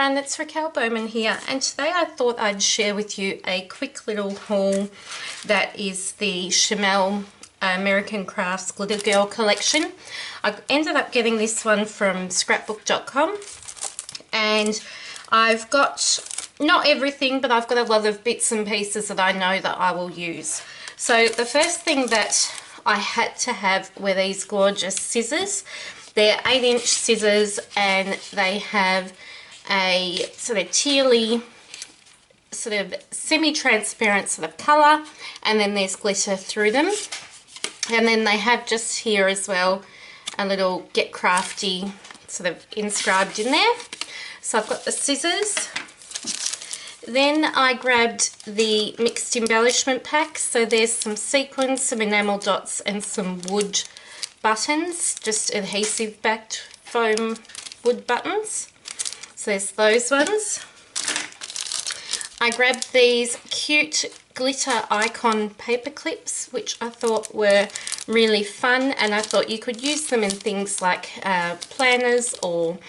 everyone, it's Raquel Bowman here, and today I thought I'd share with you a quick little haul that is the Shimelle American Crafts Glitter Girl collection. I ended up getting this one from Scrapbook.com, and I've got not everything, but I've got a lot of bits and pieces that I know that I will use. So the first thing that I had to have were these gorgeous scissors. They're 8-inch scissors, and they have a sort of tealy, sort of semi-transparent sort of colour, and then there's glitter through them. And then they have just here as well a little Get Crafty sort of inscribed in there. So I've got the scissors. Then I grabbed the mixed embellishment pack. So there's some sequins, some enamel dots, and some wood buttons, just adhesive backed foam wood buttons. So there's those ones. I grabbed these cute glitter icon paper clips, which I thought were really fun, and I thought you could use them in things like planners or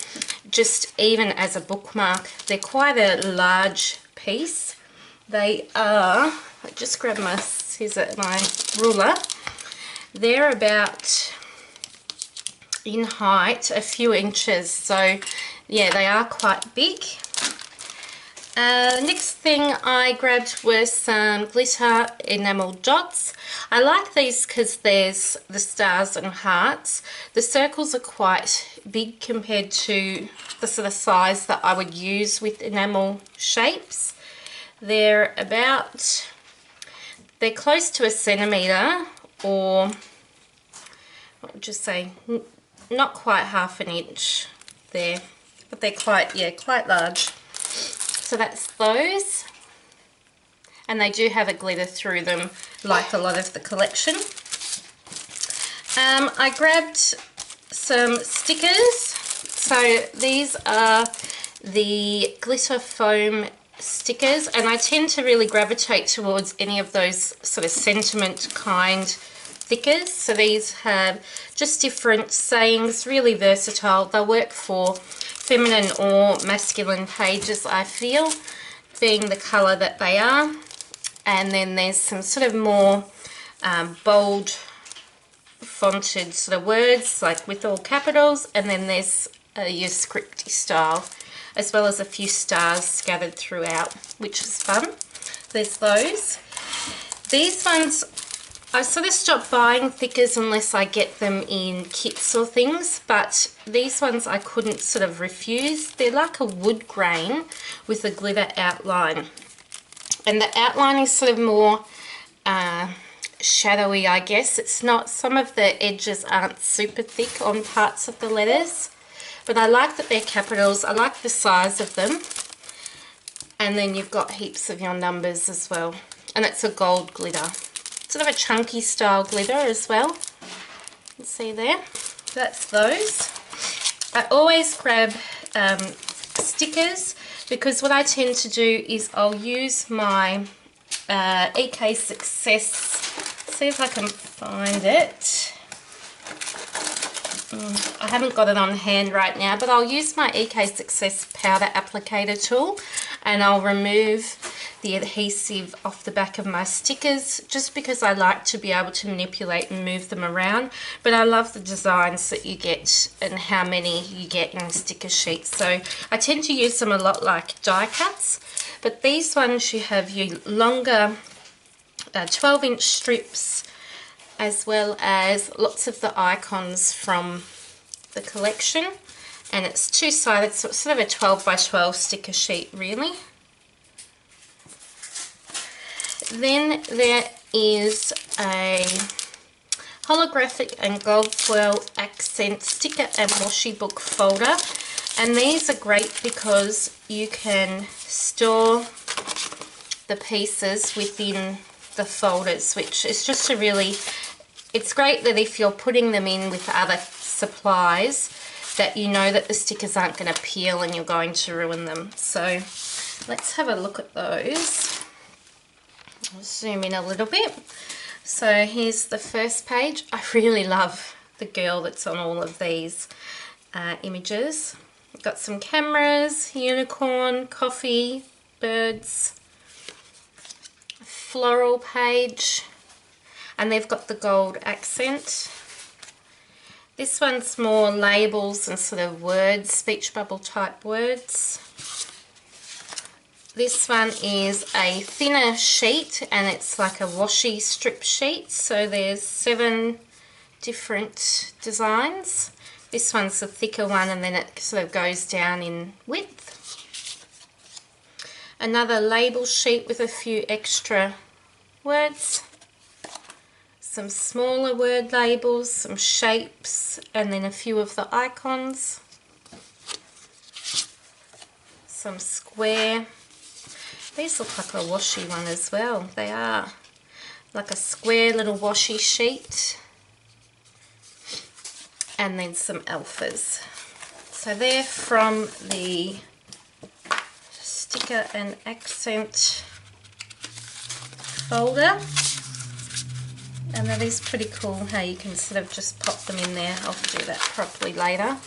just even as a bookmark. They're quite a large piece. They are, I just grabbed my scissor, my ruler. They're about, in height, a few inches, so yeah, they are quite big. Next thing I grabbed were some glitter enamel dots. I like these because there's the stars and hearts. The circles are quite big compared to the sort of size that I would use with enamel shapes. They're close to a centimetre, or what would you say, not quite half an inch there, but they're quite large. So that's those, and they do have a glitter through them like a lot of the collection. I grabbed some stickers. So these are the glitter foam stickers, and I tend to really gravitate towards any of those sort of sentiment kind stickers. So these have just different sayings, really versatile. They'll work for feminine or masculine pages, I feel, being the colour that they are. And then there's some sort of more bold fonted sort of words, like with all capitals, and then there's your scripty style, as well as a few stars scattered throughout, which is fun. There's those. These ones, I sort of stopped buying thickers unless I get them in kits or things, but these ones I couldn't sort of refuse. They're like a wood grain with a glitter outline, and the outline is sort of more shadowy, I guess. It's not, some of the edges aren't super thick on parts of the letters, but I like that they're capitals. I like the size of them, and then you've got heaps of your numbers as well, and it's a gold glitter. Sort of a chunky style glitter as well. You can see there. That's those. I always grab stickers, because what I tend to do is I'll use my EK Success. See if I can find it. I haven't got it on hand right now, but I'll use my EK Success powder applicator tool, and I'll remove the adhesive off the back of my stickers, just because I like to be able to manipulate and move them around. But I love the designs that you get and how many you get in sticker sheets, so I tend to use them a lot like die cuts. But these ones, you have your longer 12-inch strips, as well as lots of the icons from the collection, and it's two-sided, so it's sort of a 12 by 12 sticker sheet really. Then there is a holographic and gold foil accent sticker and washi book folder, and these are great because you can store the pieces within the folders, which is just a really, it's great that if you're putting them in with other supplies, that you know that the stickers aren't going to peel and you're going to ruin them. So let's have a look at those. I'll zoom in a little bit. So here's the first page. I really love the girl that's on all of these images. Got some cameras, unicorn, coffee, birds, floral page, and they've got the gold accent. This one's more labels and sort of words, speech bubble type words. This one is a thinner sheet and it's like a washi strip sheet, so there's 7 different designs. This one's a thicker one and then it sort of goes down in width. Another label sheet with a few extra words. Some smaller word labels, some shapes, and then a few of the icons. Some square. These look like a washi one as well. They are like a square little washi sheet. And then some alphas. So they're from the sticker and accent folder. And that is pretty cool how you can sort of just pop them in there. I'll do that properly later.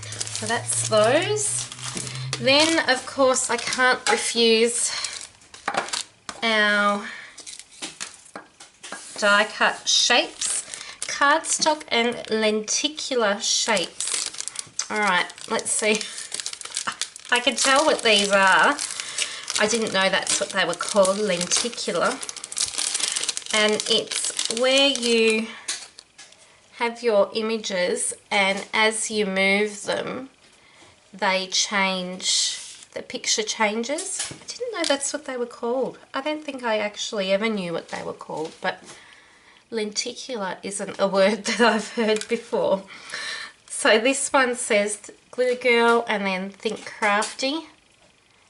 So that's those. Then, of course, I can't refuse our die cut shapes, cardstock and lenticular shapes. Alright, let's see. I can tell what these are. I didn't know that's what they were called, lenticular. And it's where you have your images and as you move them, they change, the picture changes. I didn't know that's what they were called. I don't think I actually ever knew what they were called, but lenticular isn't a word that I've heard before. So this one says Glitter Girl and then Think Crafty.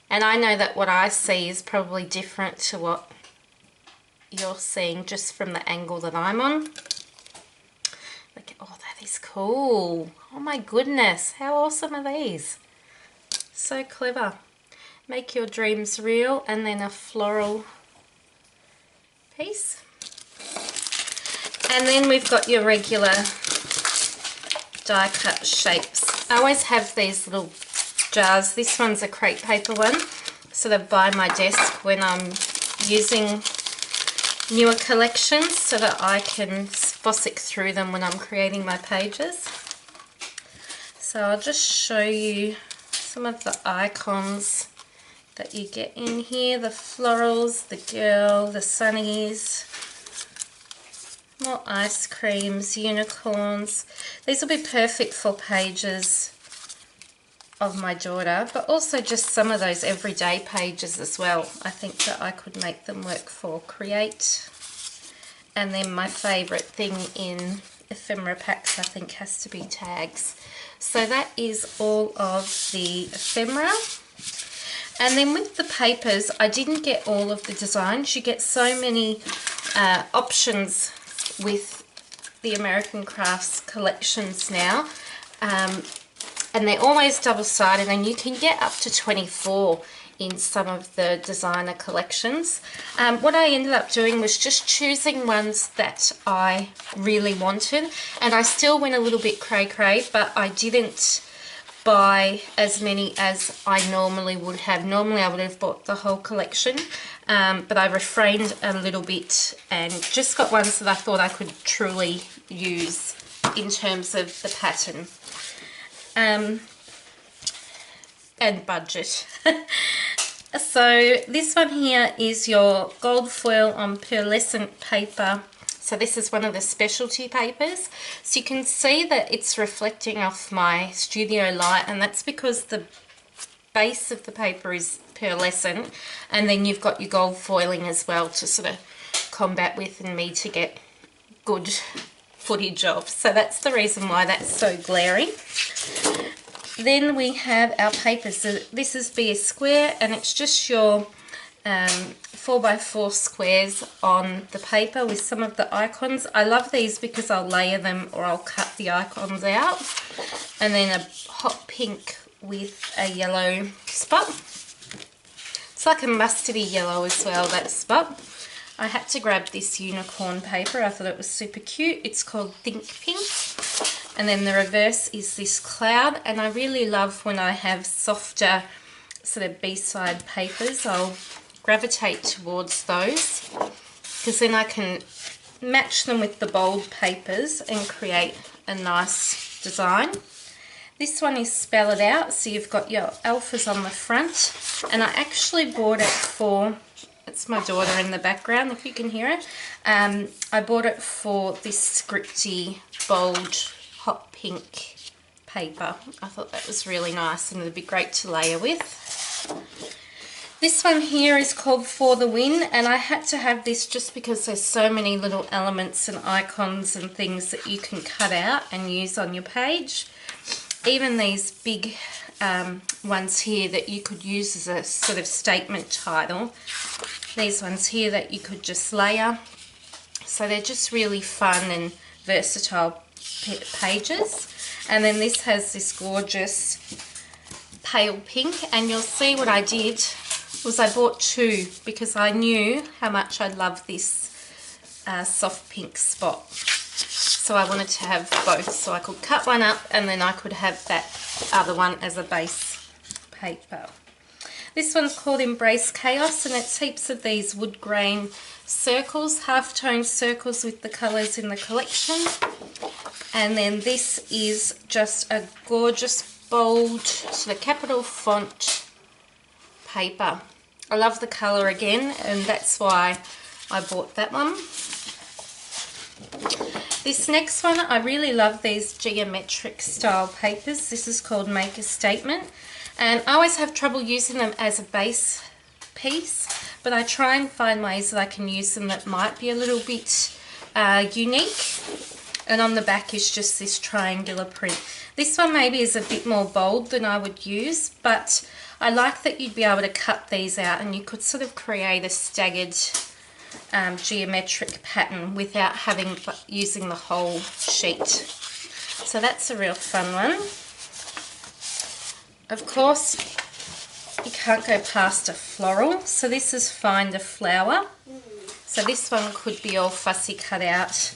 And I know that what I see is probably different to what you're seeing just from the angle that I'm on. Look, oh, that is cool. Oh my goodness, how awesome are these? So clever. Make your dreams real, and then a floral piece. And then we've got your regular die cut shapes. I always have these little jars. This one's a crepe paper one, sort of by my desk when I'm using newer collections so that I can fossick through them when I'm creating my pages. So I'll just show you some of the icons that you get in here. The florals, the girl, the sunnies, more ice creams, unicorns. These will be perfect for pages of my daughter, but also just some of those everyday pages as well. I think that I could make them work for Create. And then my favourite thing in ephemera packs I think has to be tags. So that is all of the ephemera. And then with the papers, I didn't get all of the designs. You get so many options with the American Crafts collections now. And they're always double-sided, and you can get up to 24 in some of the designer collections. What I ended up doing was just choosing ones that I really wanted, and I still went a little bit cray-cray, but I didn't buy as many as I normally would have. Normally I would have bought the whole collection, but I refrained a little bit and just got ones that I thought I could truly use in terms of the pattern. And budget. So this one here is your gold foil on pearlescent paper. So this is one of the specialty papers. So you can see that it's reflecting off my studio light, and that's because the base of the paper is pearlescent, and then you've got your gold foiling as well to sort of combat with and me to get good footage of. So that's the reason why that's so glaring. Then we have our papers. So this is Be a Square, and it's just your 4x4 squares on the paper with some of the icons. I love these because I'll layer them or I'll cut the icons out. And then a hot pink with a yellow spot. It's like a mustardy yellow as well, that spot. I had to grab this unicorn paper. I thought it was super cute. It's called Think Pink. And then the reverse is this cloud, and I really love when I have softer sort of B-side papers, I'll gravitate towards those because then I can match them with the bold papers and create a nice design. This one is Spell It Out, so you've got your alphas on the front, and I actually bought it for, it's my daughter in the background if you can hear it, I bought it for this scripty bold hot pink paper. I thought that was really nice and it'd be great to layer with. This one here is called For the Win, and I had to have this just because there's so many little elements and icons and things that you can cut out and use on your page. Even these big ones here that you could use as a sort of statement title. These ones here that you could just layer. So they're just really fun and versatile pages. And then this has this gorgeous pale pink, and you'll see what I did was I bought two because I knew how much I love this soft pink spot. So I wanted to have both, so I could cut one up and then I could have that other one as a base paper. This one's called Embrace Chaos, and it's heaps of these wood grain circles, half-tone circles with the colours in the collection. And then this is just a gorgeous bold sort of capital font paper. I love the colour again, and that's why I bought that one. This next one, I really love these geometric style papers. This is called Make a Statement, and I always have trouble using them as a base piece, but I try and find ways that I can use them that might be a little bit unique. And on the back is just this triangular print. This one maybe is a bit more bold than I would use, but I like that you'd be able to cut these out and you could sort of create a staggered geometric pattern without using the whole sheet. So that's a real fun one. Of course, you can't go past a floral, so this is Find a Flower. So this one could be all fussy cut out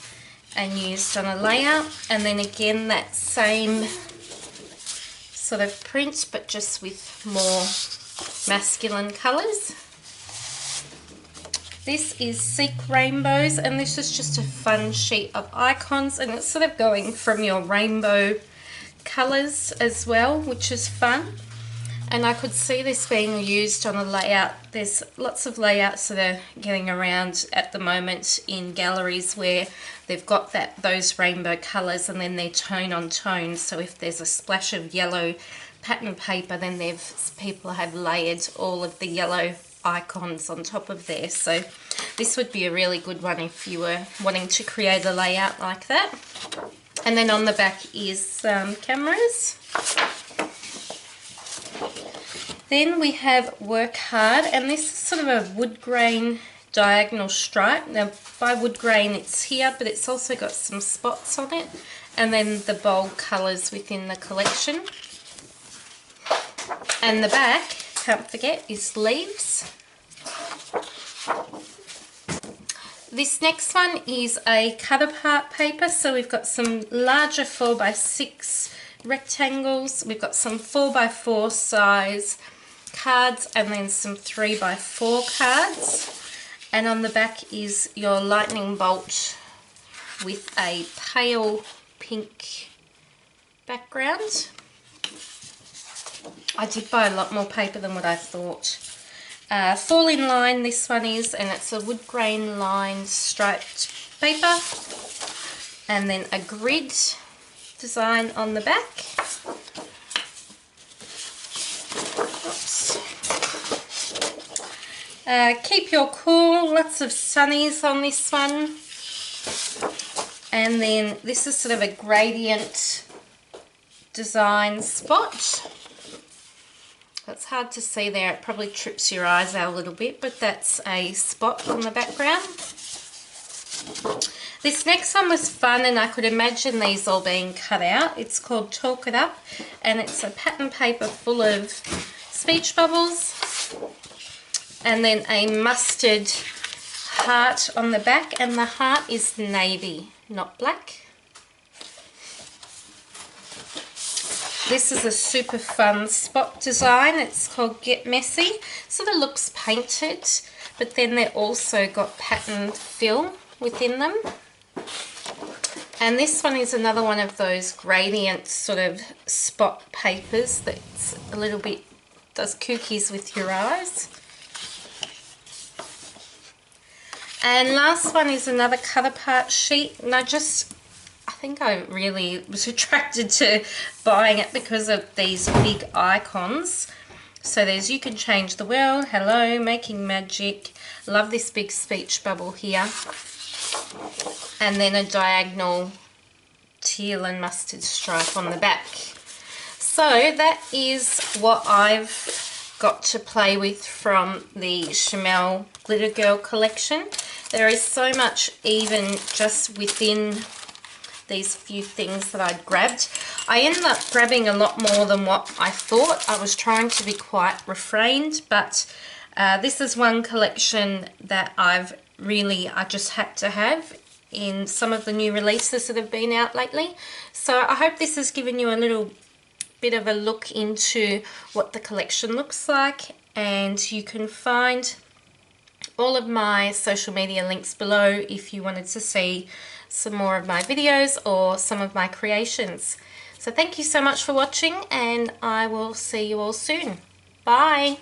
and used on a layout, and then again that same sort of print but just with more masculine colours. This is Seek Rainbows, and this is just a fun sheet of icons, and it's sort of going from your rainbow colours as well, which is fun. And I could see this being used on a layout. There's lots of layouts that are getting around at the moment in galleries where they've got those rainbow colours and then they're tone on tone. So if there's a splash of yellow pattern paper, then people have layered all of the yellow icons on top of there. So this would be a really good one if you were wanting to create a layout like that. And then on the back is cameras. Then we have Work Hard, and this is sort of a wood grain diagonal stripe. Now by wood grain it's here, but it's also got some spots on it, and then the bold colours within the collection. And the back, can't forget, is Leaves. This next one is a cut apart paper, so we've got some larger 4x6 rectangles, we've got some 4x4 size cards, and then some 3x4 cards. And on the back is your lightning bolt with a pale pink background. I did buy a lot more paper than what I thought. Fall in Line, this one is, and it's a wood grain lined striped paper, and then a grid design on the back. Keep Your Cool, lots of sunnies on this one. And then this is sort of a gradient design spot. It's hard to see there, it probably trips your eyes out a little bit, but that's a spot on the background. This next one was fun, and I could imagine these all being cut out. It's called Talk It Up, and it's a pattern paper full of speech bubbles, and then a mustard heart on the back, and the heart is navy, not black. This is a super fun spot design. It's called Get Messy. Sort of looks painted, but then they're also got patterned fill within them. And this one is another one of those gradient sort of spot papers that's a little bit, does cookies with your eyes. And last one is another cut apart sheet, and I think I really was attracted to buying it because of these big icons. So there's You Can Change the World, Hello, Making Magic. Love this big speech bubble here. And then a diagonal teal and mustard stripe on the back. So that is what I've got to play with from the Shimelle Glitter Girl collection. There is so much even just within these few things that I'd grabbed. I ended up grabbing a lot more than what I thought. I was trying to be quite refrained, but this is one collection that I just had to have in some of the new releases that have been out lately. So I hope this has given you a little bit of a look into what the collection looks like, and you can find all of my social media links below if you wanted to see some more of my videos or some of my creations. So thank you so much for watching, and I will see you all soon. Bye!